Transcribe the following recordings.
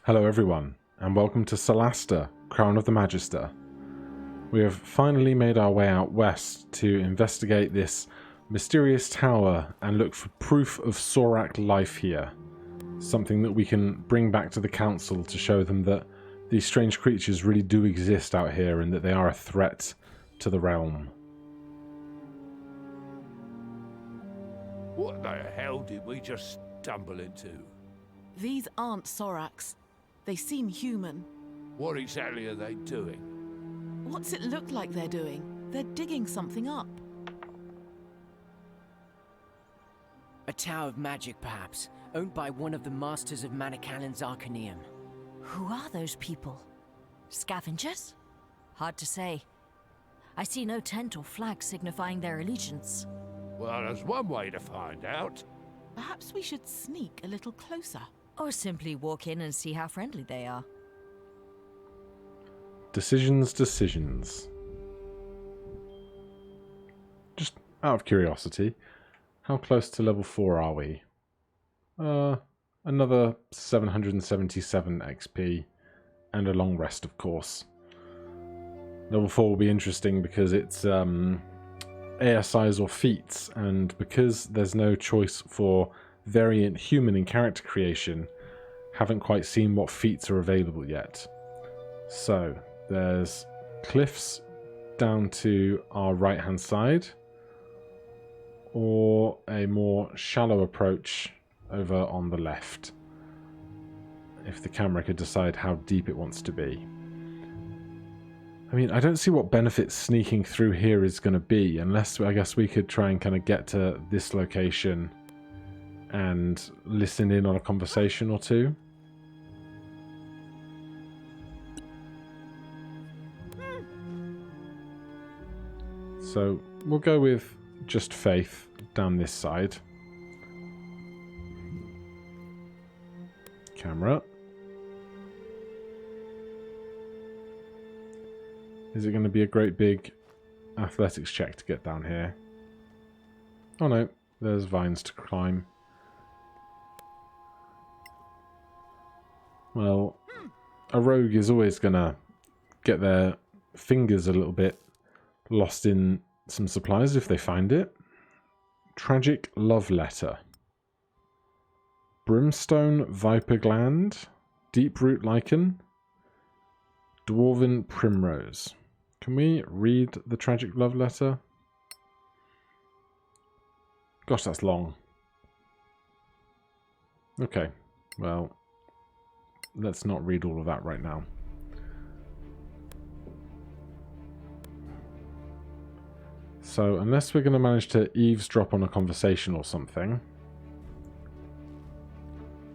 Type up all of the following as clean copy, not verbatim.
Hello everyone, and welcome to Solasta Crown of the Magister. We have finally made our way out west to investigate this mysterious tower and look for proof of Sorak life here. Something that we can bring back to the council to show them that these strange creatures really do exist out here and that they are a threat to the realm. What the hell did we just stumble into? These aren't Soraks. They seem human. What exactly are they doing? What's it look like they're doing? They're digging something up. A tower of magic, perhaps, owned by one of the masters of Manicalan's Arcaneum. Who are those people? Scavengers? Hard to say. I see no tent or flag signifying their allegiance. Well, there's one way to find out. Perhaps we should sneak a little closer. Or simply walk in and see how friendly they are. Decisions. Just out of curiosity, how close to level 4 are we? Another 777 XP and a long rest, of course. Level 4 will be interesting because it's ASIs or feats, and because there's no choice for variant human in character creation, haven't quite seen what feats are available yet. So there's cliffs down to our right hand side, or a more shallow approach over on the left, if the camera could decide how deep it wants to be. I mean, I don't see what benefit sneaking through here is going to be, unless I guess we could try and kind of get to this location and listen in on a conversation or two. So we'll go with just Faith down this side. Camera. Is it going to be a great big athletics check to get down here? Oh no, there's vines to climb. Well, a rogue is always going to get their fingers a little bit lost in some supplies if they find it. Tragic love letter. Brimstone viper gland. Deep root lichen. Dwarven primrose. Can we read the tragic love letter? Gosh, that's long. Okay, well, let's not read all of that right now. So, unless we're going to manage to eavesdrop on a conversation or something,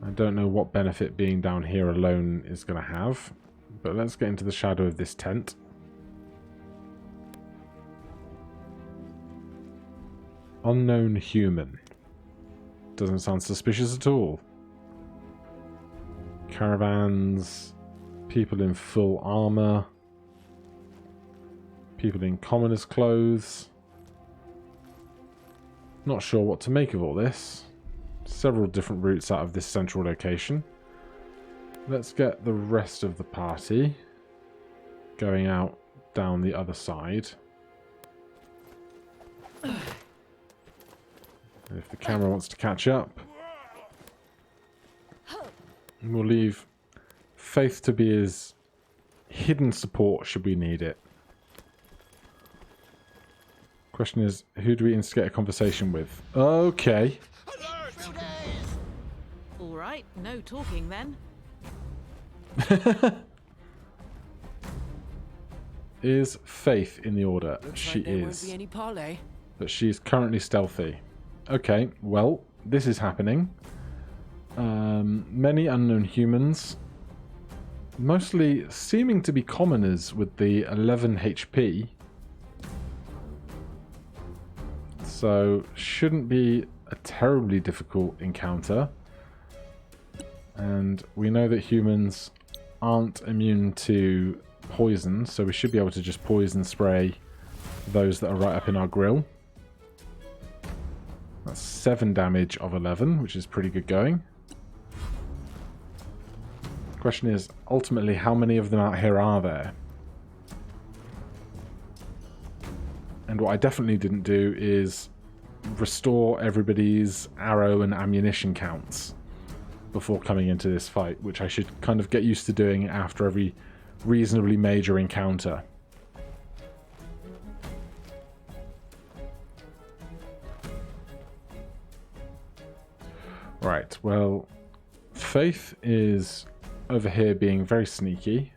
I don't know what benefit being down here alone is going to have, but let's get into the shadow of this tent. Unknown human. Doesn't sound suspicious at all. Caravans, people in full armor, people in commoner's clothes. Not sure what to make of all this. Several different routes out of this central location. Let's get the rest of the party going out down the other side. And if the camera wants to catch up, we'll leave Faith to be his hidden support should we need it. Question is, who do we instigate a conversation with? Okay. All right, no talking then. Is Faith in the order? Looks She like there is. won't be any parley. But she is currently stealthy. Okay, well, this is happening. Many unknown humans. Mostly seeming to be commoners with the 11 HP. So, shouldn't be a terribly difficult encounter. And we know that humans aren't immune to poison, so we should be able to just poison spray those that are right up in our grill. That's 7 damage of 11, which is pretty good going. Question is, ultimately, how many of them out here are there? And what I definitely didn't do is restore everybody's arrow and ammunition counts before coming into this fight, which I should kind of get used to doing after every reasonably major encounter. Right, well, Faith is over here being very sneaky.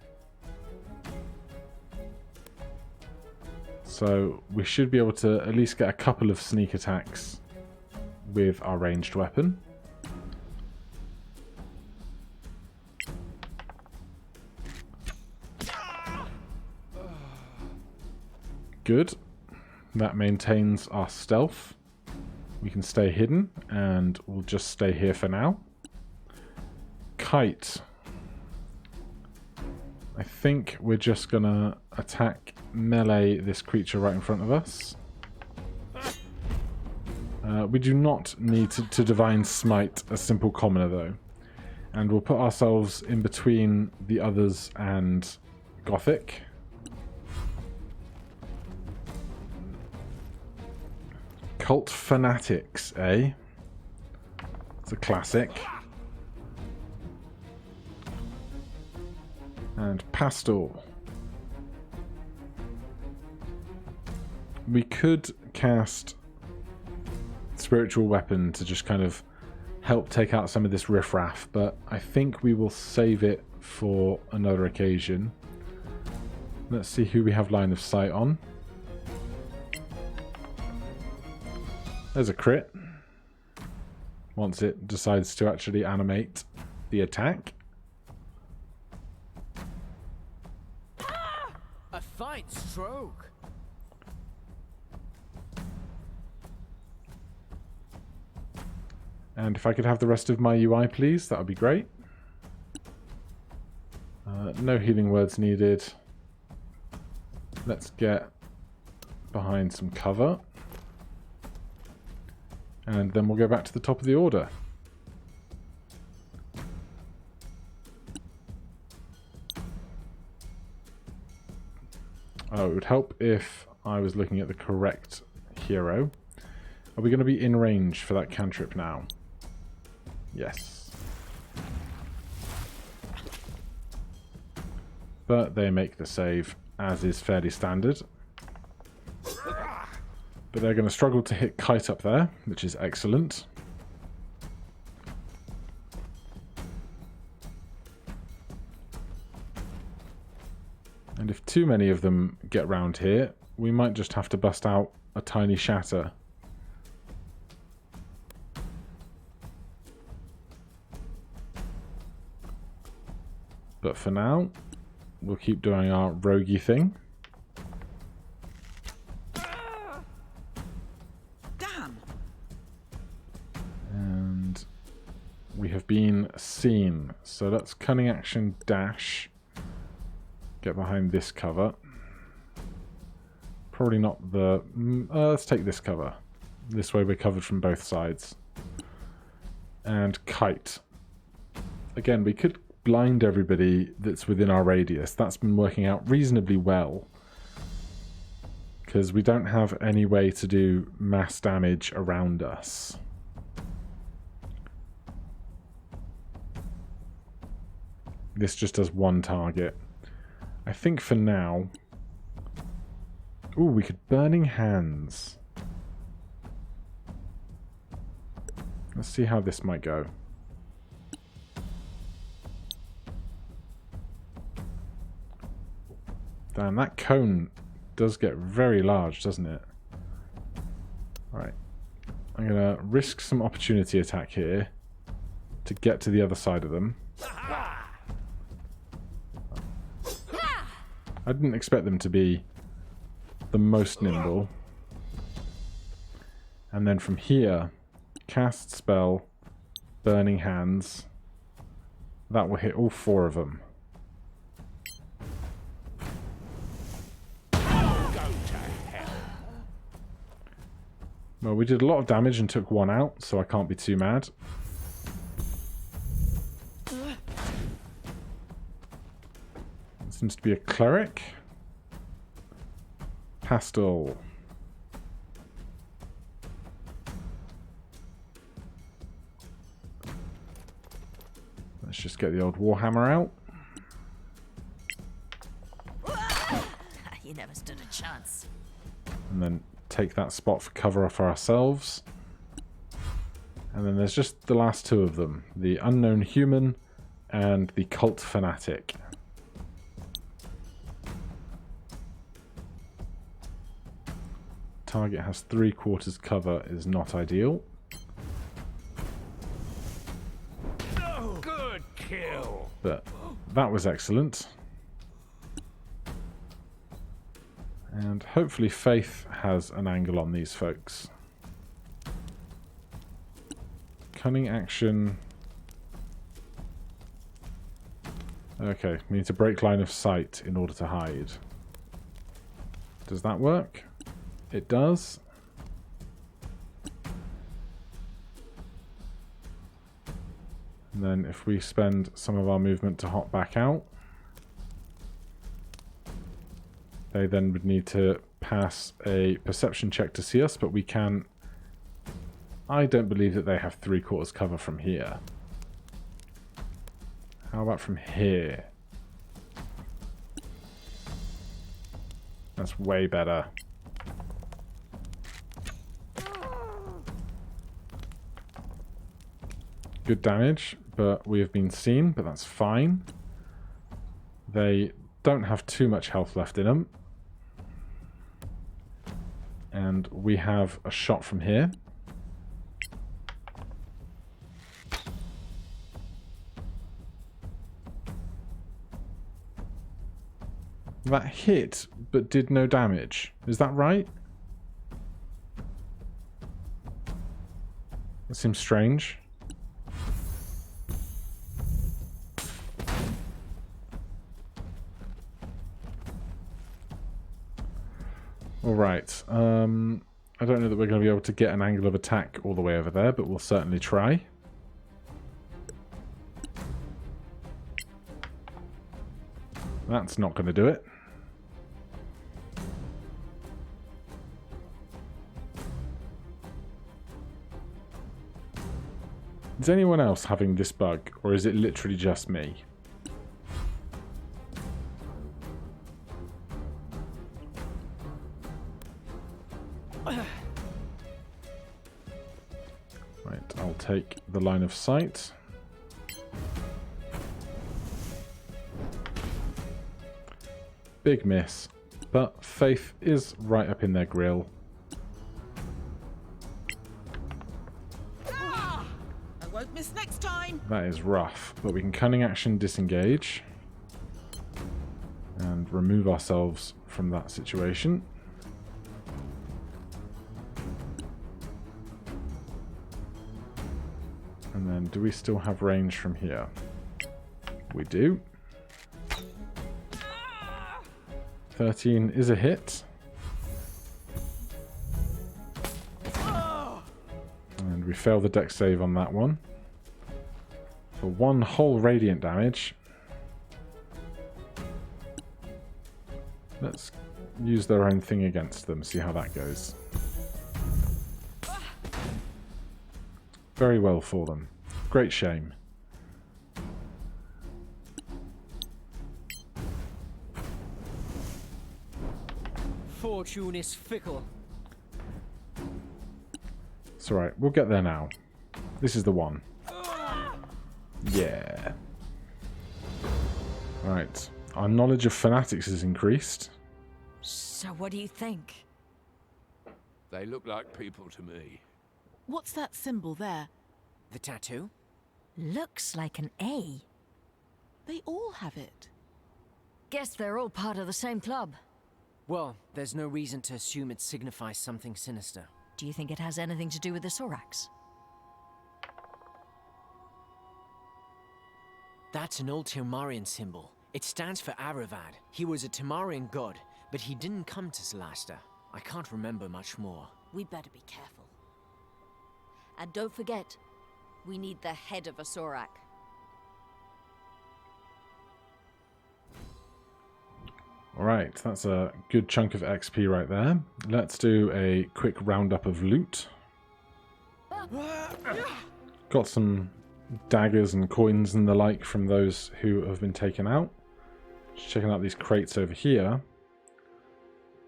So we should be able to at least get a couple of sneak attacks with our ranged weapon. Good. That maintains our stealth. We can stay hidden, and we'll just stay here for now. Kite. I think we're just gonna attack melee this creature right in front of us. We do not need to Divine Smite a simple commoner though. And we'll put ourselves in between the others and Gothic. Cult Fanatics, eh? It's a classic. And Pastel. We could cast Spiritual Weapon to just kind of help take out some of this riffraff, but I think we will save it for another occasion. Let's see who we have line of sight on. There's a crit. Once it decides to actually animate the attack. A fine stroke. And if I could have the rest of my UI, please, that would be great. No healing words needed. Let's get behind some cover. And then we'll go back to the top of the order. Oh, it would help if I was looking at the correct hero. Are we going to be in range for that cantrip now? Yes. But they make the save, as is fairly standard. But they're going to struggle to hit Kite up there, which is excellent. And if too many of them get round here, we might just have to bust out a tiny shatter. But for now, we'll keep doing our roguey thing. Damn! And we have been seen. So let's cunning action dash. Get behind this cover. Probably not the... let's take this cover. This way we're covered from both sides. And kite. Again, we could blind everybody that's within our radius. That's been working out reasonably well. Because we don't have any way to do mass damage around us. This just does one target. I think for now... Ooh, we could Burning Hands. Let's see how this might go. Damn, that cone does get very large, doesn't it? Alright. I'm going to risk some opportunity attack here to get to the other side of them. I didn't expect them to be the most nimble. And then from here, cast spell, Burning Hands. That will hit all four of them. Well, we did a lot of damage and took one out, so I can't be too mad. Seems to be a cleric. Pastel. Let's just get the old Warhammer out. You never stood a chance. And then take that spot for cover for ourselves. And then there's just the last two of them. The Unknown Human and the Cult Fanatic. Target has 3/4 cover is not ideal. Good kill. But that was excellent. And hopefully Faith has an angle on these folks. Cunning action. Okay, we need to break line of sight in order to hide. Does that work? It does. And then if we spend some of our movement to hop back out, they then would need to pass a perception check to see us, but we can... I don't believe that they have 3/4 cover from here. How about from here? That's way better. Good damage, but we have been seen, but that's fine. They don't have too much health left in them. And we have a shot from here. That hit, but did no damage. Is that right? That seems strange. Alright, I don't know that we're going to be able to get an angle of attack all the way over there, but we'll certainly try. That's not going to do it. Is anyone else having this bug, or is it literally just me? Right, I'll take the line of sight. Big miss, but Faith is right up in their grill. I won't miss next time. That is rough, but we can cunning action disengage and remove ourselves from that situation. And then do we still have range from here? We do. 13 is a hit. And we fail the dex save on that one. For 1 whole radiant damage. Let's use their own thing against them, see how that goes. Very well for them. Great shame. Fortune is fickle. It's alright, we'll get there now. This is the one. Yeah. Right. Our knowledge of fanatics has increased. So what do you think? They look like people to me. What's that symbol there? The tattoo? Looks like an A. They all have it. Guess they're all part of the same club. Well, there's no reason to assume it signifies something sinister. Do you think it has anything to do with the Sorax? That's an old Temarian symbol. It stands for Aravad. He was a Temarian god, but he didn't come to Solasta. I can't remember much more. We'd better be careful. And don't forget, we need the head of a Sorak. Alright, that's a good chunk of XP right there. Let's do a quick roundup of loot. Got some daggers and coins and the like from those who have been taken out. Just checking out these crates over here.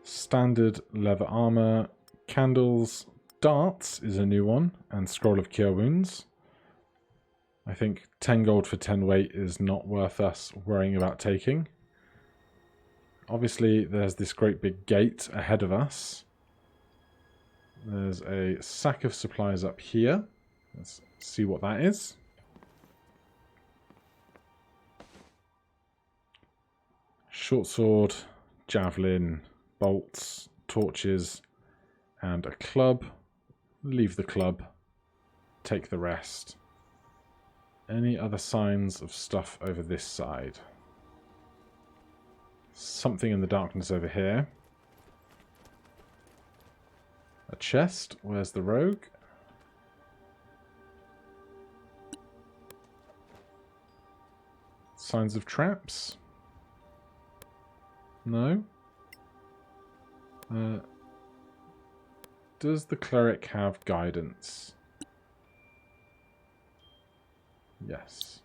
Standard leather armor, candles, darts is a new one, and scroll of cure wounds. I think 10 gold for 10 weight is not worth us worrying about taking. Obviously, there's this great big gate ahead of us. There's a sack of supplies up here. Let's see what that is. Short sword, javelin, bolts, torches, and a club. Leave the club. Take the rest. Any other signs of stuff over this side? Something in the darkness over here. A chest. Where's the rogue? Signs of traps? No. Does the cleric have guidance? Yes.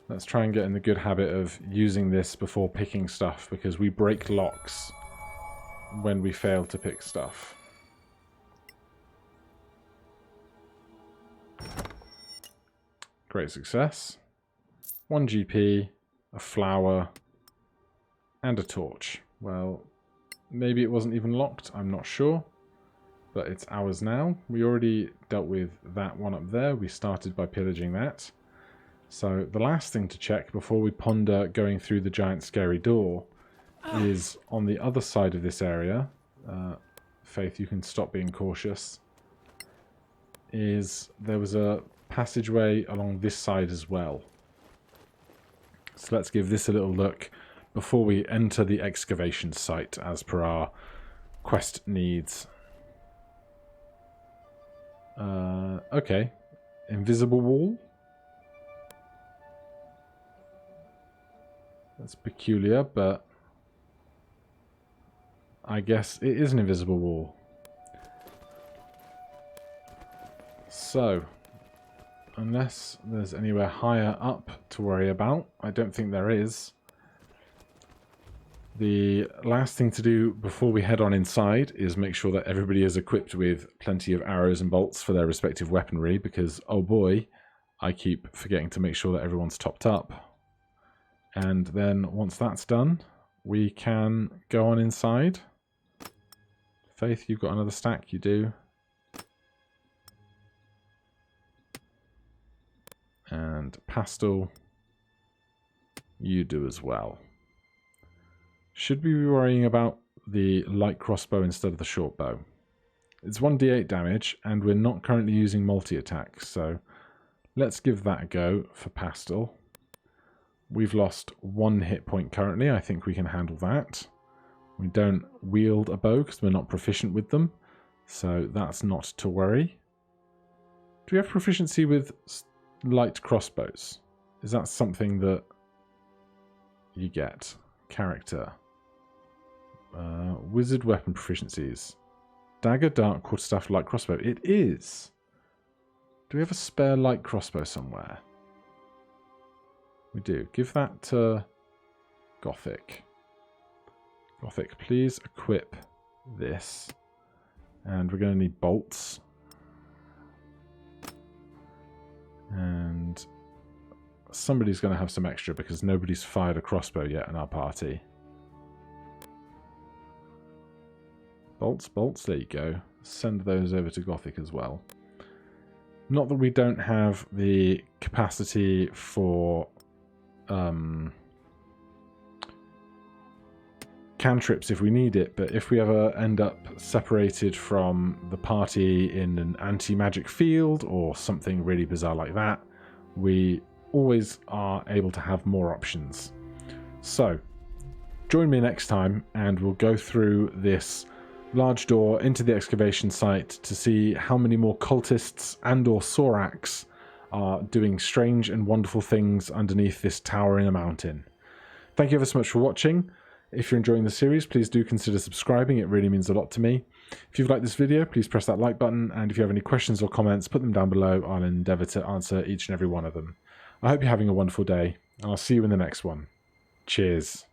Let's try and get in the good habit of using this before picking stuff, because we break locks when we fail to pick stuff. Great success. 1 GP, a flower, and a torch. Well, maybe it wasn't even locked, I'm not sure. But it's ours now. We already dealt with that one up there. We started by pillaging that. So the last thing to check before we ponder going through the giant scary door is on the other side of this area. Faith, you can stop being cautious. There was a passageway along this side as well. So let's give this a little look before we enter the excavation site as per our quest needs. Okay. Invisible wall. That's peculiar, but I guess it is an invisible wall. So, unless there's anywhere higher up to worry about, I don't think there is. The last thing to do before we head on inside is make sure that everybody is equipped with plenty of arrows and bolts for their respective weaponry, because, oh boy, I keep forgetting to make sure that everyone's topped up. And then once that's done, we can go on inside. Faith, you've got another stack, you do. And Pastel, you do as well. Should we be worrying about the light crossbow instead of the short bow? It's 1d8 damage, and we're not currently using multi-attack, so let's give that a go for Pastel. We've lost 1 hit point currently. I think we can handle that. We don't wield a bow because we're not proficient with them, so that's not to worry. Do we have proficiency with light crossbows? Is that something that you get? Character. Wizard weapon proficiencies. Dagger, dart, quarterstaff, light crossbow. It is. Do we have a spare light crossbow somewhere? We do. Give that to Gothic. Gothic, please equip this. And we're going to need bolts. And somebody's going to have some extra because nobody's fired a crossbow yet in our party. Bolts, bolts, there you go. Send those over to Gothic as well. Not that we don't have the capacity for cantrips if we need it, but if we ever end up separated from the party in an anti-magic field or something really bizarre like that, we always are able to have more options. So, join me next time and we'll go through this large door into the excavation site to see how many more cultists and or Sorax are doing strange and wonderful things underneath this tower in a mountain. Thank you ever so much for watching. If you're enjoying the series, please do consider subscribing. It really means a lot to me. If you've liked this video, please press that like button, and if you have any questions or comments, put them down below. I'll endeavour to answer each and every one of them. I hope you're having a wonderful day, and I'll see you in the next one. Cheers.